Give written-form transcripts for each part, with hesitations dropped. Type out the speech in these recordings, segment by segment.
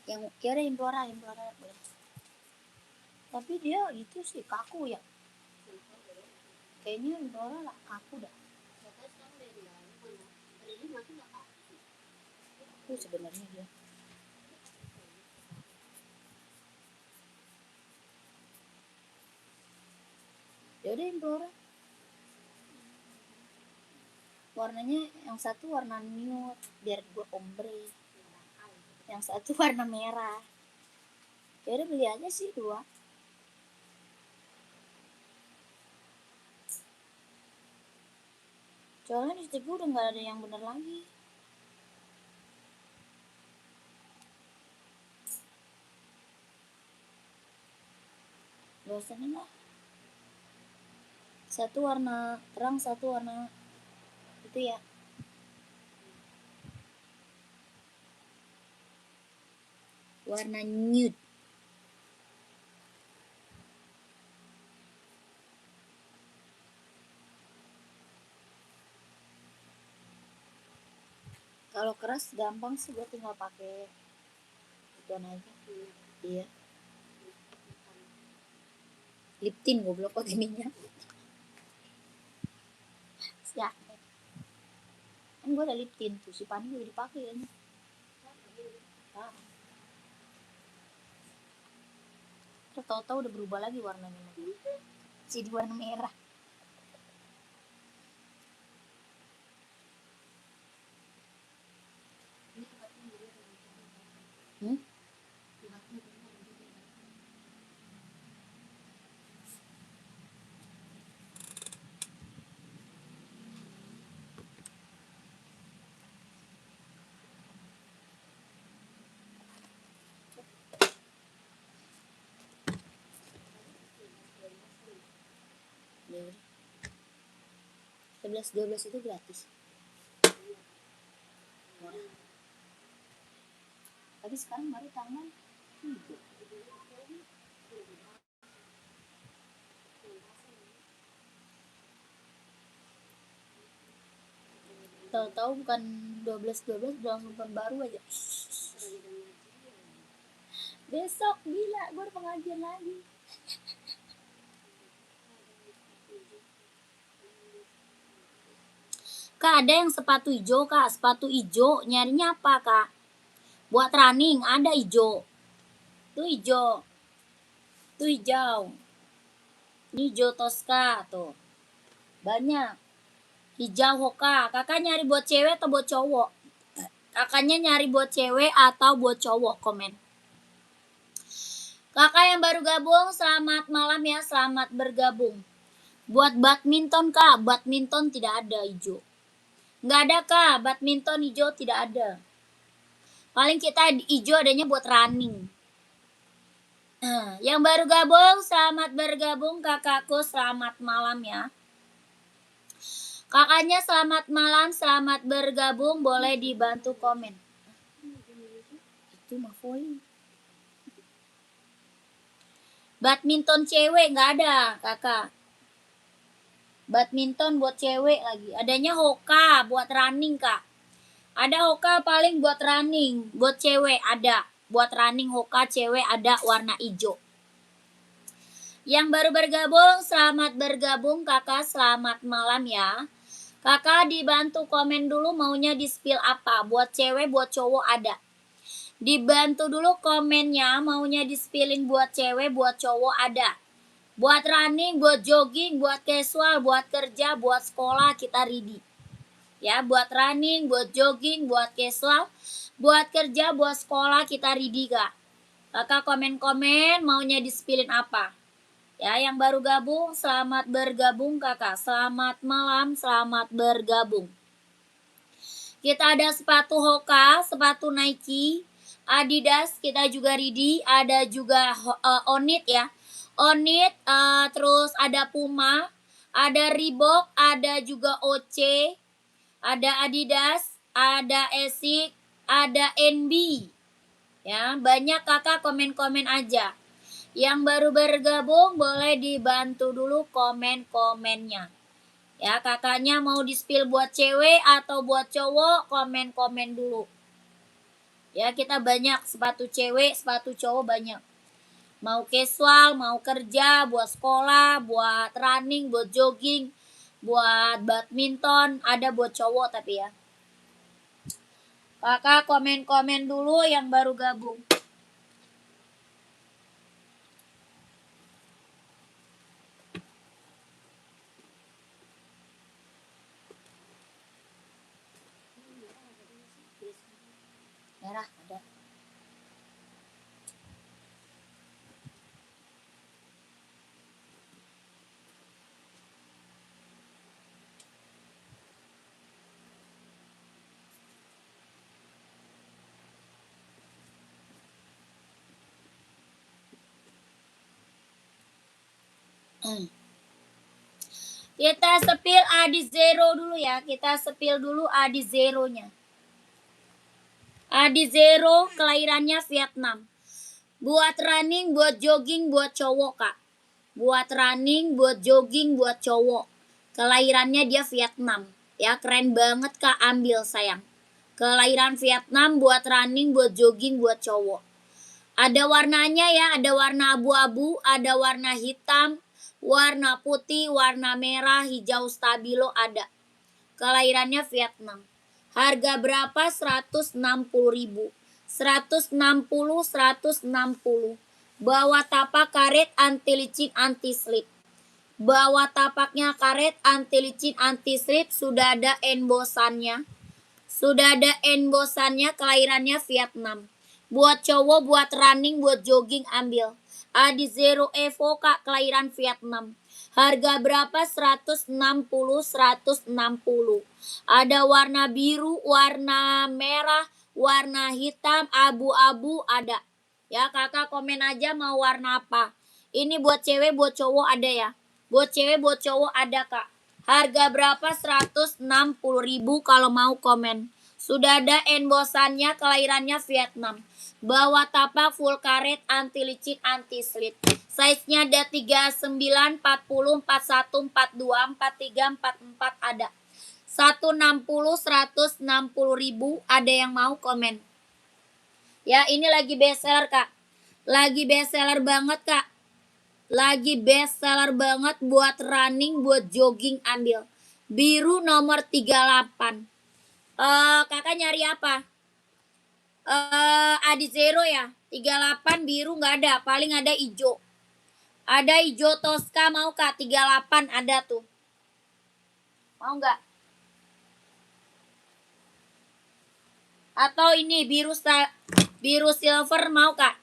Yang kira Implora boleh. Tapi dia itu sih kaku ya. Kayaknya Implora lah kaku dah. Kaku sebenarnya dia. Yaudah Implora. Warnanya yang satu warna nude biar gue ombre. Yang satu warna merah. Yaudah beli aja sih 2. Soalnya lipstick gue udah gak ada yang bener lagi. Bosanin lah. Satu warna terang, satu warna itu ya. Warna nude. Kalau keras gampang sih, gue tinggal pakai itu aja. Iya. Lip tint goblok pakai minyak. Siap. Kan gue ada lip tint tuh, si Pani juga dipakai kan. Terus tahu-tahu udah berubah lagi warnanya. Jadi warna merah. Hmm? Ya. 11-12 itu gratis. Murah. Tapi sekarang baru tangan. Tahu-tahu bukan 12-12 udah langsung tahun baru aja. Besok gila, gue ada pengajian lagi. Kak, ada yang sepatu hijau, Kak. Sepatu hijau, nyarinya apa, Kak? Buat running, ada hijau. Tuh hijau. Tuh hijau. Ini hijau Tosca, tuh. Banyak. Hijau Hoka. Kakak nyari buat cewek atau buat cowok? Kakaknya nyari buat cewek atau buat cowok? Komen. Kakak yang baru gabung, selamat malam ya. Selamat bergabung. Buat badminton, Kak. Badminton tidak ada hijau. Nggak ada, Kak. Badminton hijau tidak ada. Paling kita hijau adanya buat running. Yang baru gabung, selamat bergabung. Kakakku, selamat malam ya. Kakaknya selamat malam, selamat bergabung. Boleh dibantu komen. Itu mah volley. Badminton cewek nggak ada, kakak. Badminton buat cewek lagi. Adanya Hoka buat running, Kak. Ada Hoka paling buat running. Buat cewek ada. Buat running Hoka cewek ada warna hijau. Yang baru bergabung, selamat bergabung, kakak. Selamat malam ya. Kakak dibantu komen dulu maunya di spill apa. Buat cewek, buat cowok ada. Dibantu dulu komennya maunya di spillin buat cewek, buat cowok ada. Buat running, buat jogging, buat casual, buat kerja, buat sekolah kita ready. Ya, buat running, buat jogging, buat casual, buat kerja, buat sekolah kita ready, Kak. Kakak komen-komen maunya di spillin apa. Ya, yang baru gabung, selamat bergabung, Kakak. Selamat malam, selamat bergabung. Kita ada sepatu Hoka, sepatu Nike, Adidas, kita juga ready. Ada juga Onit ya. Onit, terus ada Puma, ada Reebok, ada juga OC, ada Adidas, ada Asics, ada NB. Ya, banyak kakak komen-komen aja. Yang baru bergabung boleh dibantu dulu komen-komennya. Ya, kakaknya mau di-spill buat cewek atau buat cowok, komen-komen dulu. Ya, kita banyak sepatu cewek, sepatu cowok banyak. Mau casual, mau kerja, buat sekolah, buat running, buat jogging, buat badminton, ada buat cowok tapi ya. Kakak komen-komen dulu yang baru gabung. Merah ada. Kita sepil Adi Zero dulu ya. Kita sepil dulu Adi Zero-nya. Adi Zero kelahirannya Vietnam. Buat running, buat jogging, buat cowok kak. Buat running, buat jogging, buat cowok. Kelahirannya dia Vietnam. Ya keren banget kak, ambil sayang. Kelahiran Vietnam buat running, buat jogging, buat cowok. Ada warnanya ya, ada warna abu-abu, ada warna hitam, warna putih, warna merah, hijau stabilo ada. Kelahirannya Vietnam. Harga berapa? 160.000. 160, 160. Bawa tapak karet anti licin anti slip. Bawa tapaknya karet anti licin anti slip, sudah ada embosannya. Sudah ada embosannya, kelahirannya Vietnam. Buat cowok, buat running, buat jogging ambil. Adi Zero Evo kak, kelahiran Vietnam. Harga berapa? 160, 160. Ada warna biru, warna merah, warna hitam, abu-abu ada. Ya kakak komen aja mau warna apa. Ini buat cewek, buat cowok ada ya. Buat cewek, buat cowok ada kak. Harga berapa? 160.000 kalau mau komen. Sudah ada embosannya, kelahirannya Vietnam. Bawa tapak full karet anti licin anti slip. Size-nya ada 39, 40, 41, 42, 43, 44 ada. 160, 160.000 ada yang mau komen. Ya ini lagi best seller kak. Lagi best seller banget kak. Lagi best seller banget buat running, buat jogging ambil. Biru nomor 38. Kakak nyari apa? Adi Zero ya. 38 biru nggak ada, paling ada hijau. Ada hijau Tosca mau kak? 38 ada tuh. Mau nggak? Atau ini biru silver mau kak?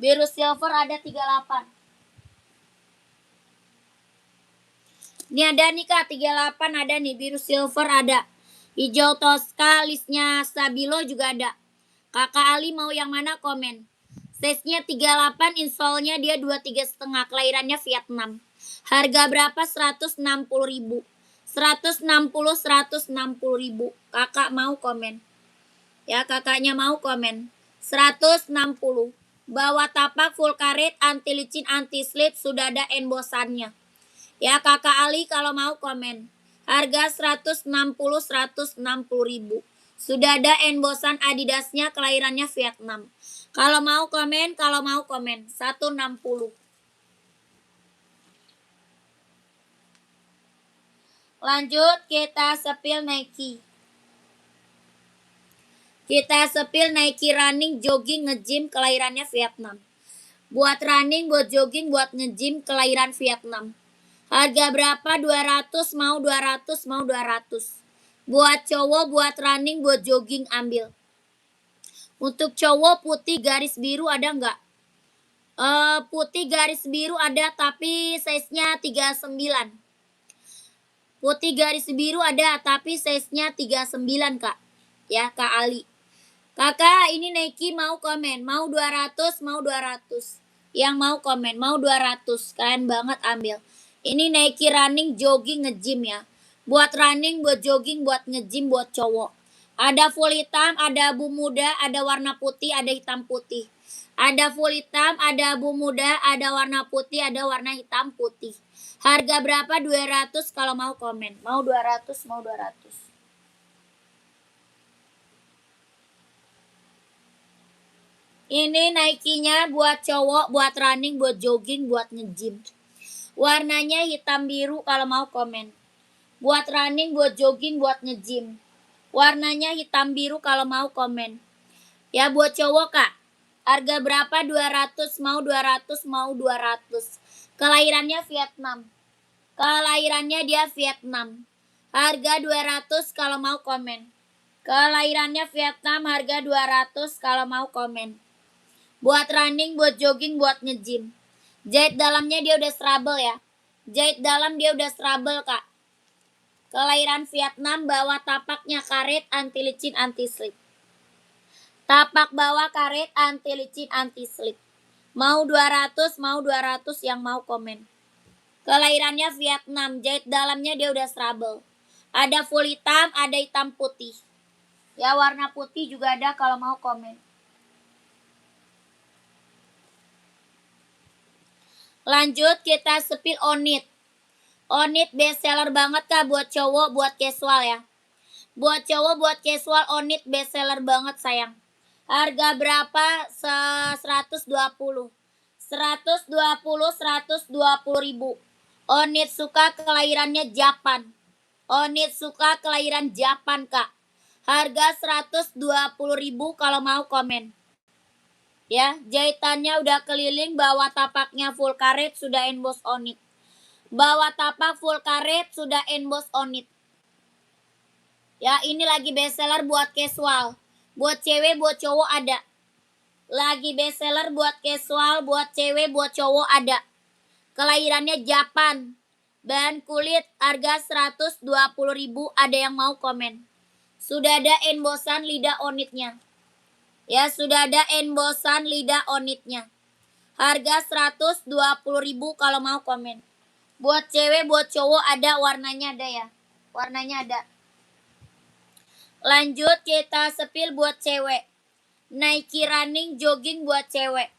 Biru silver ada 38. Ini ada nih kak, 38 ada nih, biru silver ada. Hijau Tosca, listnya Stabilo juga ada. Kakak Ali mau yang mana komen? Size-nya 38, installnya dia 23,5, kelahirannya Vietnam. Harga berapa? 160.000. 160, 160.000. Kakak mau komen? Ya kakaknya mau komen. 160. Bawa tapak full karet anti licin anti slip, sudah ada embosannya. Ya kakak Ali kalau mau komen. Harga 160, 160.000. Sudah ada embosan Adidasnya, kelahirannya Vietnam. Kalau mau komen, 160. Lanjut kita sepil Nike. Kita sepil Nike running, jogging, nge-gym, kelahirannya Vietnam. Buat running, buat jogging, buat nge-gym, kelahiran Vietnam. Harga berapa? 200, mau 200, mau 200. Buat cowok, buat running, buat jogging ambil. Untuk cowok putih garis biru ada nggak? Putih garis biru ada tapi size-nya 39. Putih garis biru ada tapi size-nya 39 kak. Ya kak Ali. Kakak ini Nike mau komen. Mau 200, mau 200. Yang mau komen, mau 200. Keren banget ambil. Ini Nike running, jogging, nge-gym ya. Buat running, buat jogging, buat nge-gym, buat cowok. Ada full hitam, ada abu muda, ada warna putih, ada hitam putih. Ada full hitam, ada abu muda, ada warna putih, ada warna hitam putih. Harga berapa? 200 kalau mau komen. Mau 200, mau 200. Ini Nike-nya buat cowok, buat running, buat jogging, buat nge-gym. Warnanya hitam biru kalau mau komen. Buat running, buat jogging, buat nge-gym. Warnanya hitam biru kalau mau komen. Ya buat cowok Kak. Harga berapa? 200, mau 200, mau 200. Kelahirannya Vietnam. Kelahirannya dia Vietnam. Harga 200 kalau mau komen. Kelahirannya Vietnam, harga 200 kalau mau komen. Buat running, buat jogging, buat nge-gym. Jahit dalamnya dia udah strable ya. Jahit dalam dia udah strable Kak. Kelahiran Vietnam, bawah tapaknya karet, anti licin, anti slip. Tapak bawah karet, anti licin, anti slip. Mau 200, mau 200 yang mau komen. Kelahirannya Vietnam, jahit dalamnya dia udah strable. Ada full hitam, ada hitam putih. Ya warna putih juga ada kalau mau komen. Lanjut kita spill Onit. Onit best seller banget Kak buat cowok, buat casual ya. Buat cowok, buat casual Onit best seller banget sayang. Harga berapa? 120. 120 ribu. Onit suka kelahirannya Japan. Onit suka kelahiran Japan Kak. Harga 120 ribu kalau mau komen. Ya, jahitannya udah keliling, bawah tapaknya full karet, sudah emboss Onit. Bawah tapak full karet, sudah emboss Onit. Ya, ini lagi bestseller buat casual. Buat cewek, buat cowok ada. Lagi bestseller buat casual, buat cewek, buat cowok ada. Kelahirannya Japan. Dan kulit harga 120 ribu, ada yang mau komen. Sudah ada embossan lidah Onitnya. Ya, sudah ada embossan lidah Onitnya. Harga 120 ribu kalau mau komen. Buat cewek, buat cowok ada, warnanya ada ya. Warnanya ada. Lanjut kita spill buat cewek. Nike running jogging buat cewek.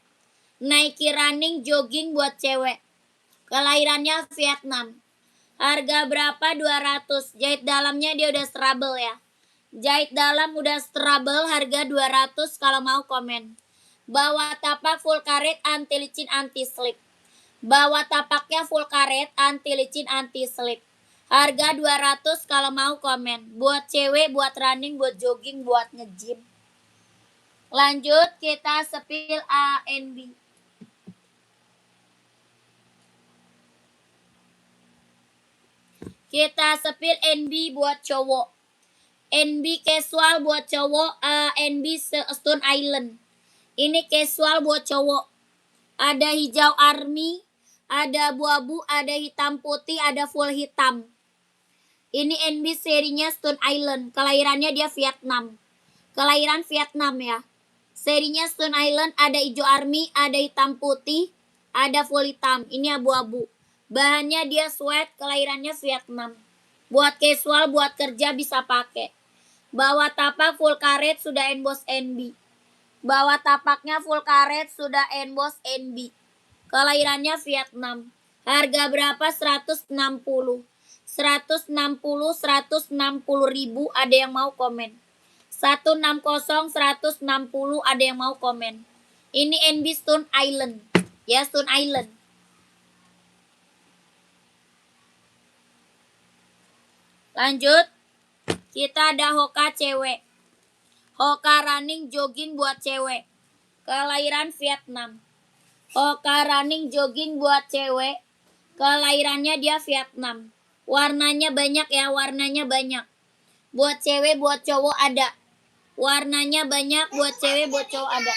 Nike running jogging buat cewek. Kelahirannya Vietnam. Harga berapa? 200. Jahit dalamnya dia udah strable ya. Jahit dalam udah strable, harga 200 kalau mau komen. Bawah tapak full karet, anti licin, anti slip. Bawah tapaknya full karet, anti licin, anti slip. Harga 200 kalau mau komen. Buat cewek, buat running, buat jogging, buat nge-gym. Lanjut kita spill ANB. Kita spill NB buat cowok. NB casual buat cowok, NB Stone Island. Ini casual buat cowok. Ada hijau army, ada abu-abu, ada hitam putih, ada full hitam. Ini NB serinya Stone Island. Kelahirannya dia Vietnam. Kelahiran Vietnam ya. Serinya Stone Island, ada hijau army, ada hitam putih, ada full hitam. Ini abu-abu. Bahannya dia sweat, kelahirannya Vietnam. Buat casual, buat kerja bisa pakai. Bawah tapak full karet, sudah emboss NB. Bawah tapaknya full karet, sudah emboss NB. Kelahirannya Vietnam. Harga berapa? 160. 160 ribu, ada yang mau komen. 160, 160, ada yang mau komen. Ini NB Stone Island. Ya, Stone Island. Lanjut. Kita ada Hoka cewek. Hoka running jogging buat cewek. Kelahiran Vietnam. Hoka running jogging buat cewek. Kelahirannya dia Vietnam. Warnanya banyak ya, warnanya banyak. Buat cewek, buat cowok ada. Warnanya banyak, buat cewek, buat cowok ada.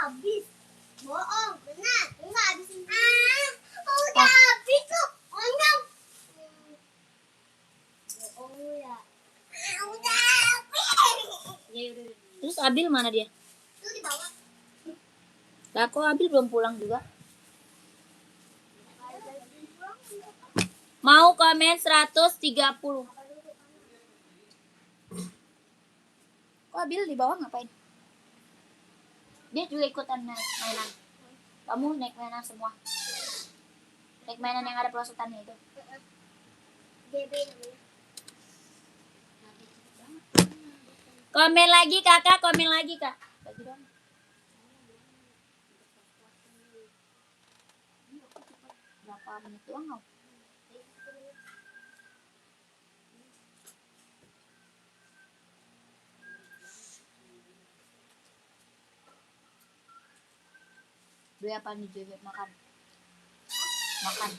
Habis. Bohong, benar. Enggak habisin. Udah habis tuh. Onyong. Bohong ya. Udah habis. Terus Abil mana dia? Tuh di bawah. Lah kok Abil belum pulang juga? Mau komen 130. Kok Abil di bawah ngapain? Dia juga ikutan naik mainan. Kamu naik mainan semua. Naik mainan yang ada pelosotannya itu. DB namanya. Komen lagi kakak, komen lagi kak. Lagi dong. Berapa menit doang kau? Beli apa nih Jojo? Makan. Makan.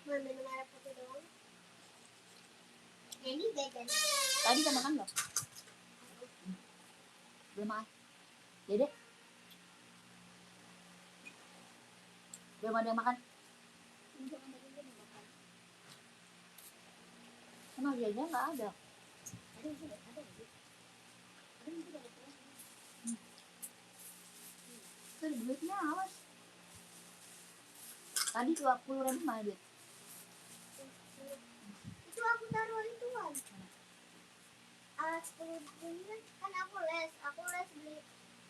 Mau minum air putih doang. Ini jajan. Tadi udah makan belum? Belum makan. Dede? Belum ada yang makan? Emang jajan nggak ada? Itu duitnya awas. Tadi 20.000 mana duit? Itu aku taruh itu kan. 10 bulan kan aku les beli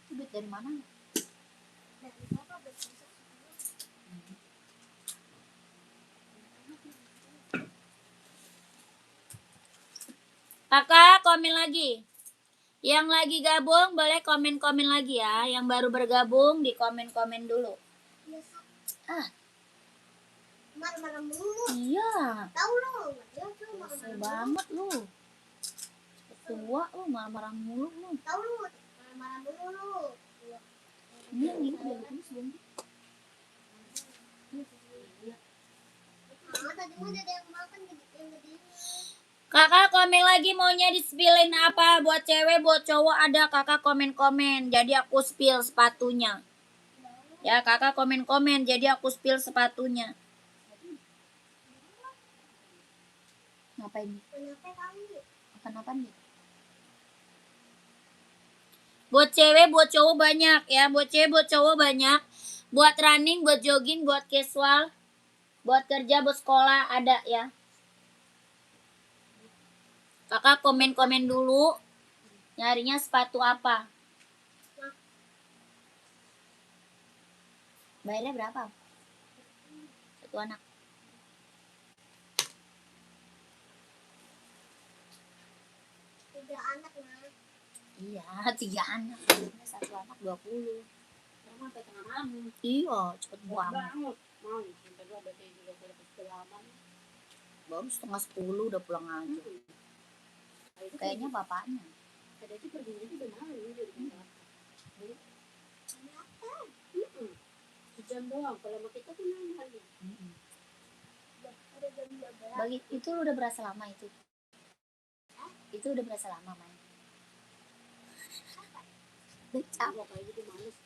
Itu duit dari mana? dari siapa besok. Kakak komen lagi. Yang lagi gabung boleh komen-komen lagi ya. Yang baru bergabung di komen-komen dulu. Biasa. Ah, Marah-marah mulu. iya. Tahu lo? Dia tuh Kesel marah-marah mulu. banget lu. Ketua lu marah-marah mulu lu. Tahu lo? Marah-marah mulu lo. Ini yang gitu dari terus belum? Tadi mau ada yang makan yang gede. Kakak komen lagi maunya di-spillin apa? Buat cewek, buat cowok ada kakak komen-komen. Jadi aku spill sepatunya. Ya kakak komen-komen. Jadi aku spill sepatunya. Ngapain nih? Kenapa kali? Makan apa nih? Buat cewek, buat cowok banyak ya. Buat cewek, buat cowok banyak. Buat running, buat jogging, buat casual. Buat kerja, buat sekolah ada ya. Kakak komen-komen dulu. Nyarinya sepatu apa? Bayarnya berapa? Satu anak. Tiga anak nah. Iya, 3 anak. Satu anak 20. Sampai tengah malam. Iya, cepet banget. Mau sampai dua berarti juga boleh kelamaan. Baru setengah 10 udah pulang aja. Kayaknya bapaknya. Tadi sih perginya itu udah malam dia udah berangkat. Sejam doang. Kalau sama kita tuh malam hari. Ada jam 12. Bagi itu lu udah berasa lama itu. Itu udah berasa lama main. Becap. Gua kayak gitu males.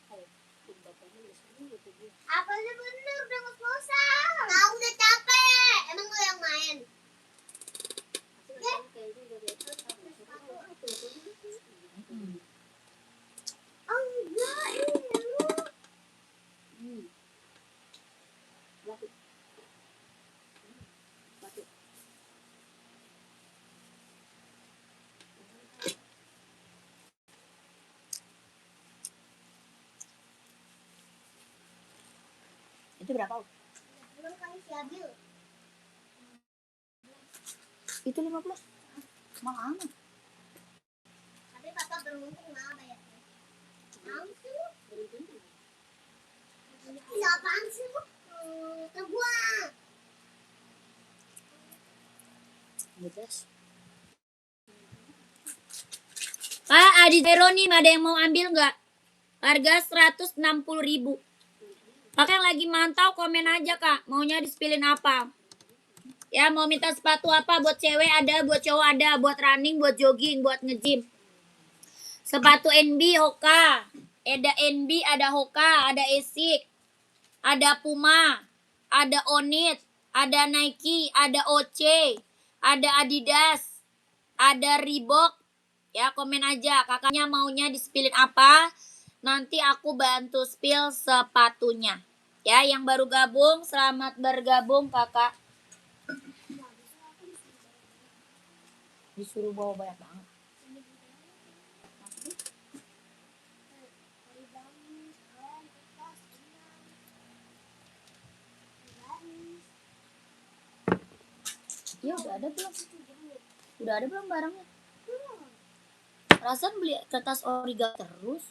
Bapaknya udah semua tuh dia. Apa sih bener udah ngos-ngosan? Tahu udah capek. Emang lo yang main? Kayak gitu udah biasa. Oh enggak, ini lu. Batuk. Batuk. Itu berapa? Belum kali si Abil. Itu 15. Mahal amat. Tapi papa beruntung lah bayarnya. Mau sih lu? Ini apaan sih lu? Kebuang. Betes. Kak, Adi Veronim ada yang mau ambil nggak? Harga 160.000. Kakak yang lagi mantau komen aja kak. Maunya di-spillin apa? Ya mau minta sepatu apa? Buat cewek ada, buat cowok ada. Buat running, buat jogging, buat nge-gym. Sepatu NB Hoka. Ada NB, ada Hoka, ada Asics. Ada Puma. Ada Onit. Ada Nike, ada OC. Ada Adidas. Ada Reebok. Ya komen aja kakaknya maunya di-spillin apa. Nanti aku bantu spill sepatunya. Ya yang baru gabung selamat bergabung kakak. Disuruh bawa banyak banget. Maksudnya, ya udah ada belum? Udah ada belum barangnya? Rasan beli kertas origami terus?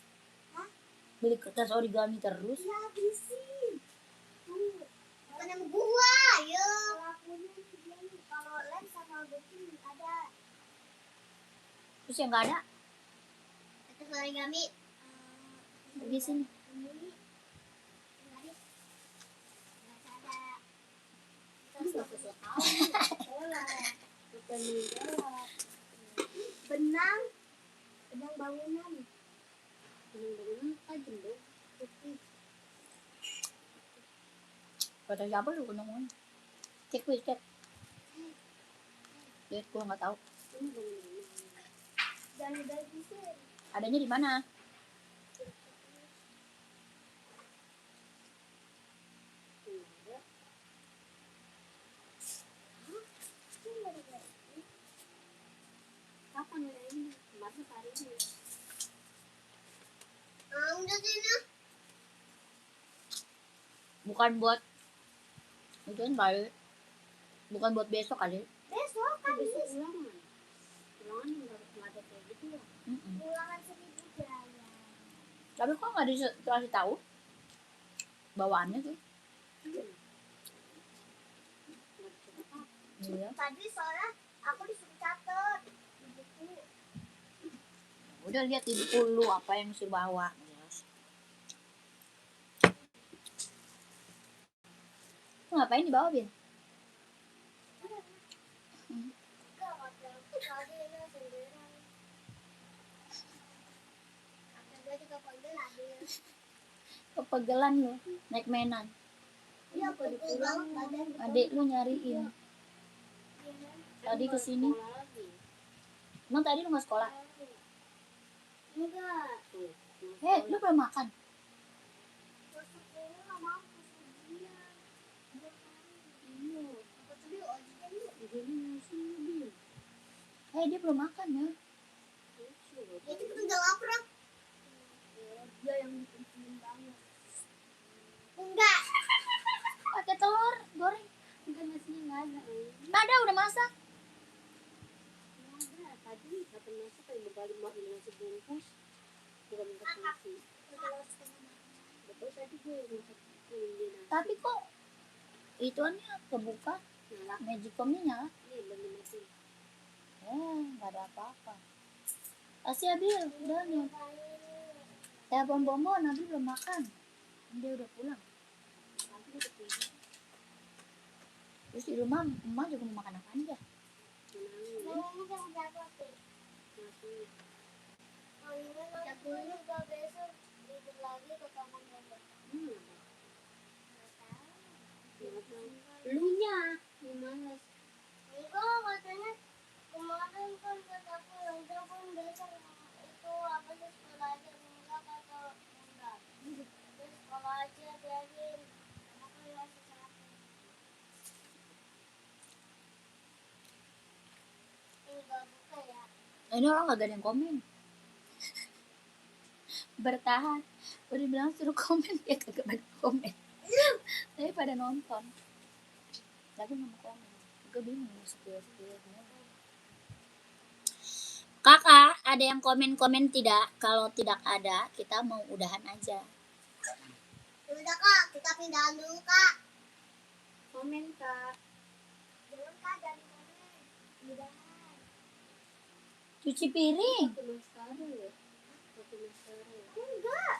Beli kertas origami terus? Ya habisin. Tuh. Bukan yang gua, yo. Kalau lem sama bikin ada. Terus yang nggak ada? Kertas origami. Di sini. Ini. Tadi. Nggak ada. Enggak sesuai tahu. Bukan menjawab. Benang bangunan. Benar-benar tajam dong. Putih. Kata siapa lu ngomongin? Cek wis cek. Lihat gua nggak tahu. Ini benar-benar. Dan udah bisa. Adanya di mana? Enggak. Kapan ya ini? Kemarin hari ini. Udah sini. Bukan buat itu kan kali. Bukan buat besok kali. Besok kan Besok bisa. ulangan. Ulangan nggak ada kayak gitu ya. Ulangan seni budaya. Tapi kok nggak dikasih tahu bawaannya tuh? Nggak bisa apa. Iya. Tadi soalnya aku disuruh catat di buku. Udah lihat di buku lu apa yang mesti bawa. Lu ngapain di bawah, Bin? Enggak ada. Tadi ini sendirian. Kakak gue juga panggil Adil. Kepegelan lu naik mainan. Iya, pegel banget badan. Adik lu nyariin. Tadi kesini. Sekolah lagi. Emang tadi lu nggak sekolah? Enggak. Tuh. Lu belum makan? Masuk ini nggak mau kesugihan. Iya. Aku tadi ojek yuk. Begini nasi Bil. Dia belum makan ya. Ya itu udah lapar. Dia yang bikin banget. Enggak. Pakai telur goreng. Enggak nasinya nggak ada. Nggak ada, udah masak. Nggak ada. Tadi kapan masak kayak berbalik mau ini nasi bungkus. Bukan masak nasi. Betul tadi gue masak ini nasi. Tapi kok ituannya kebuka, Nyala. magicomnya nyala. Ini belum nasi. Nggak ada apa-apa. Kasih Abil, udah nih. Bom-bom, Nabi belum makan. Dia udah pulang. Nanti udah tidur. Terus di rumah, emak juga mau makan apa aja. Tenang. Ini kan jago sih. Nasi. Oh ini jago juga besok ikut lagi ke kampung Bogor. Nggak tahu. Lunya gimana? Enggak, katanya kemarin kan kata aku ya udah pun besok itu apa sih sekolah aja enggak kata enggak. Terus sekolah aja biarin. Aku masih capek. Enggak buka ya. Ini orang nggak ada yang komen. Bertahan. Udah bilang suruh komen, dia kagak pada komen. Tapi pada nonton. Tapi nggak mau komen. Gue bingung sekilas-sekilas. Kakak, ada yang komen-komen tidak? Kalau tidak ada, kita mau udahan aja. Udah kak, kita pindahan dulu kak. Komen kak. Jangan kak dari mana? Pindahan. Cuci piring. Pakai maskara ya. Pakai maskara ya. Enggak.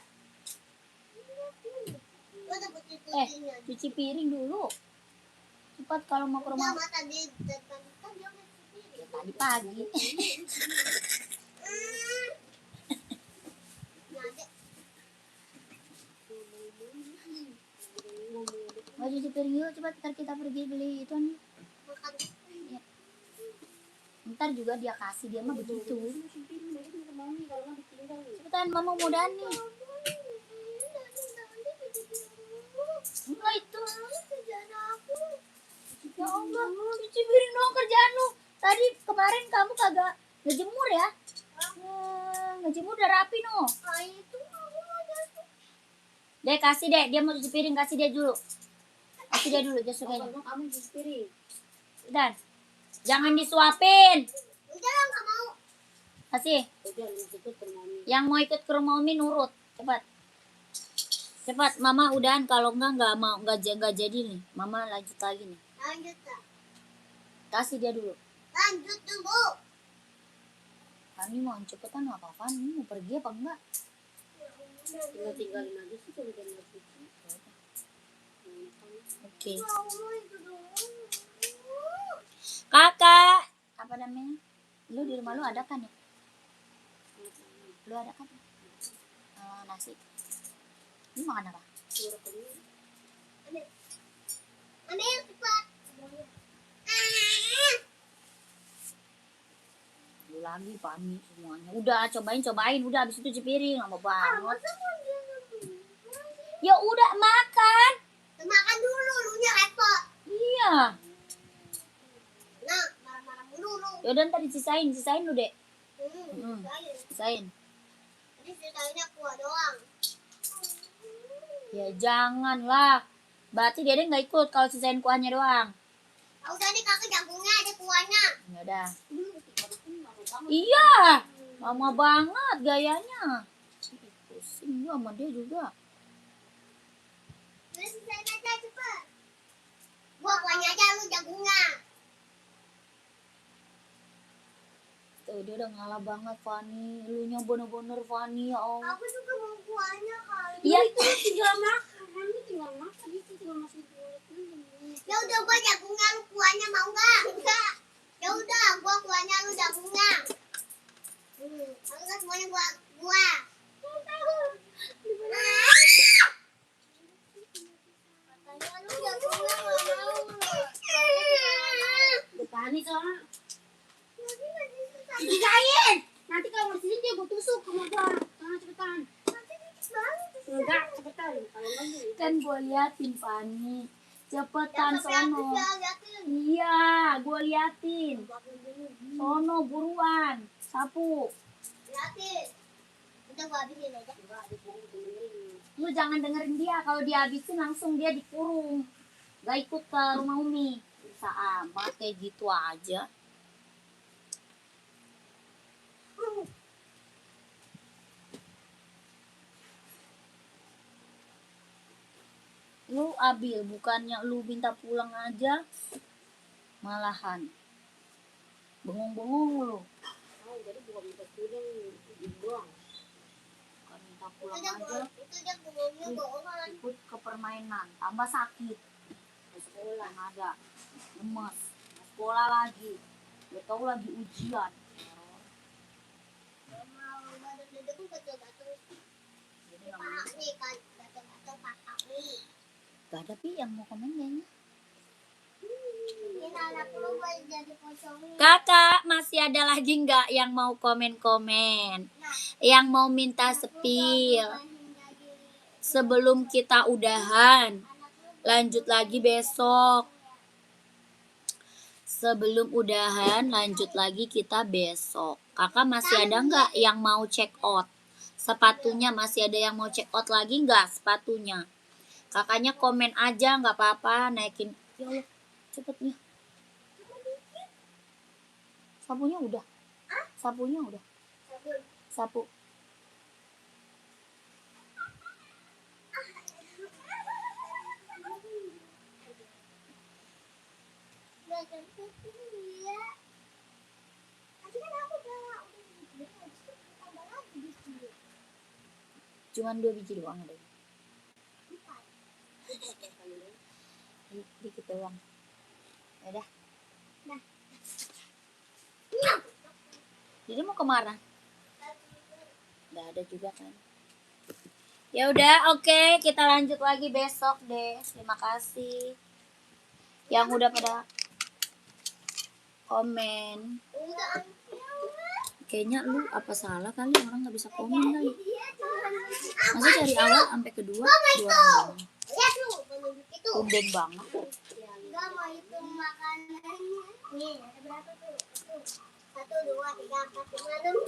Lo ada putih-putihnya. Cuci piring dulu. Cepat kalau mau ke rumah. Udah mata di depan kan dia udah sendiri. Tadi pagi. Nanti Mau cuci piring yuk, cepat ntar kita pergi beli itu nih. makan. Ntar juga dia kasih, dia mah begitu. Musim piring dari itu mami kalau nggak ditinggal nih. Cepetan, mama mudah nih. Enggak itu. Kerjaan aku. Ya Allah, cuci piring dong kerjaan lu. Tadi kemarin kemarin kamu kagak ngejemur ya? Ngejemur udah rapi no. Itu aku mau jatuh. Dek kasih dek, dia mau cuci piring, kasih dia dulu. Kasih dia dulu, dia sukanya. Kalau kamu cuci piring. Dan jangan disuapin. Udah lah, nggak mau. Kasih. Udah lu ikut ke mami. Yang mau ikut ke rumah Umi nurut. Cepat. Cepat, Mama udahan, kalau enggak mau enggak jadi nih. Mama lanjut lagi nih. Lanjut lah. Kasih dia dulu. Lanjut dulu. Kami mau cepetan apa Fani? Mau pergi apa enggak? Tinggal tinggalin aja sih kalau udah nggak cuci. Oke. Mau itu dulu. Kakak, apa namanya? Lu di rumah lu ada kan ya? Lu ada kan? Nasi. Lu makan apa? Ambil cepat. Lu lagi Fani semuanya. Udah cobain. Udah habis itu cuci piring lama banget. Masa mau dia Ya udah makan. makan dulu, lu nya repot. Iya. Nah, marah-marah dulu. Ya udah ntar disisain lu dek. Hmm. Sisain. Jadi ceritanya kuah doang. Ya janganlah. Berarti Dede nggak ikut kalau sisain kuahnya doang. Ah, udah nih kakak jagungnya ada kuahnya. Ya udah. Iya. Lama banget gayanya. Pusing gua sama dia juga. Udah sisain aja cepet. Gua kuahnya aja, lu jagungnya. Tuh dia udah ngalah banget Fani. Lu nya bener-bener Fani ya Allah. Aku juga mau kuahnya kali. Iya. Tinggal makan. Ini tinggal makan. Itu tinggal masuk mulut. Ya udah gua jagungnya, lu kuahnya mau nggak? Enggak. Ya udah, gua kuahnya, lu jagungnya. Aku kan semuanya gua. Katanya lu jagungnya nggak mau. Bertani soalnya. Tapi nggak bisa. Sisain. Nanti kalau mau sini dia gue tusuk sama gua. Cepetan. Nanti dikit banget. Enggak, cepetan. Kalau enggak Kan gua liatin Fani. Cepetan Jangan sampai sono. habis ya, liatin. Iya, gua liatin. Sono buruan. Sapu. Liatin. Udah gua habisin aja. Lu jangan dengerin dia. Kalau dihabisin langsung dia dikurung. Gak ikut ke rumah Umi. Bisa amat kayak gitu aja. Lu Abil, bukannya lu minta pulang aja, malahan bengong-bengong lu. Jadi bukan minta pulang dibuang. Bukan minta pulang Itu aja, dia bohongnya bohongan. ikut ke permainan, tambah sakit. Ke sekolah ada, lemes, ke sekolah lagi, udah tau lagi ujian. Mau badan dada pun gatel-gatel. Jadi Paha namanya nih kan, gatel-gatel paha nih. gak ada pi yang mau komen kayaknya. Ini anak lu boleh jadi pocong nih. Kakak, masih ada lagi nggak yang mau komen-komen? Yang mau minta sepil? Sebelum kita udahan, lanjut lagi besok. Sebelum udahan, lanjut lagi kita besok. Kakak masih ada nggak yang mau check out? Sepatunya masih ada yang mau check out lagi nggak sepatunya? Kakaknya komen aja nggak apa-apa, naikin. Ya Allah, cepetnya. Sapunya udah. Sapunya udah. Sapu. Cuman 2 biji doang ada. Dikit doang. Ya udah. Nah. Jadi mau kemana? Udah ada juga kan. Ya udah, oke, kita lanjut lagi besok deh. Terima kasih yang udah pada komen. Kayaknya lu apa salah kali orang nggak bisa komen kali. Masa dari awal sampai kedua dua orang. Lihat lu, penunjuk itu. Tumben banget. Enggak mau itu makanannya. Nih, ada berapa tuh? Tuh. 1, 2, 3, 4, 5, 6,